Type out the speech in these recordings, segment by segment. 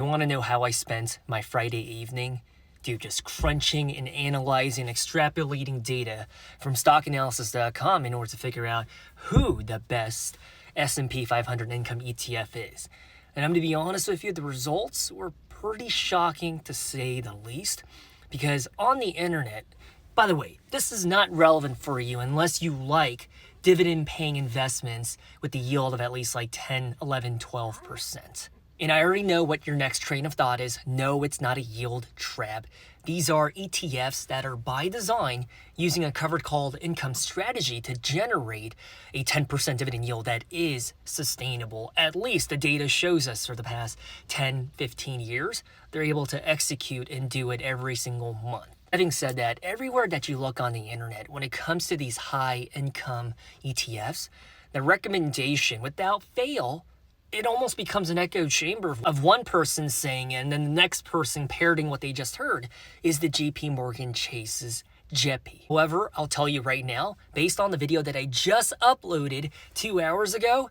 You want to know how I spent my Friday evening? Dude, just crunching and analyzing, extrapolating data from stockanalysis.com in order to figure out who the best S&P 500 income ETF is. And I'm going to be honest with you, the results were pretty shocking to say the least, because on the internet, by the way, this is not relevant for you unless you like dividend-paying investments with the yield of at least like 10, 11, 12%. And I already know what your next train of thought is. No, it's not a yield trap. These are ETFs that are by design using a covered called income strategy to generate a 10% dividend yield that is sustainable. At least the data shows us for the past 10, 15 years, they're able to execute and do it every single month. Having said that, everywhere that you look on the internet, when it comes to these high income ETFs, the recommendation without fail, it almost becomes an echo chamber of one person saying it, and then the next person parroting what they just heard is the JP Chase's JEPI. However, I'll tell you right now, based on the video that I just uploaded 2 hours ago,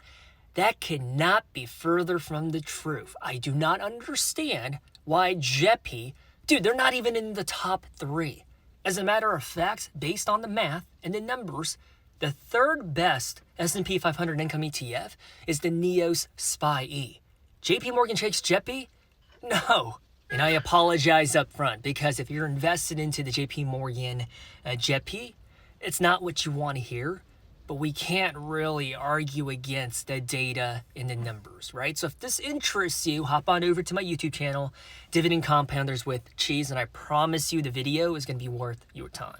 that cannot be further from the truth. I do not understand why JEPI, dude, they're not even in the top 3. As a matter of fact, based on the math and the numbers, the third best S&P 500 income ETF is the NEOS SPY-E. JP Chase JEPI? No. And I apologize up front, because if you're invested into the JP JEPI, it's not what you want to hear, but we can't really argue against the data and the numbers, right? So if this interests you, hop on over to my YouTube channel, Dividend Compounders with Cheese, and I promise you the video is going to be worth your time.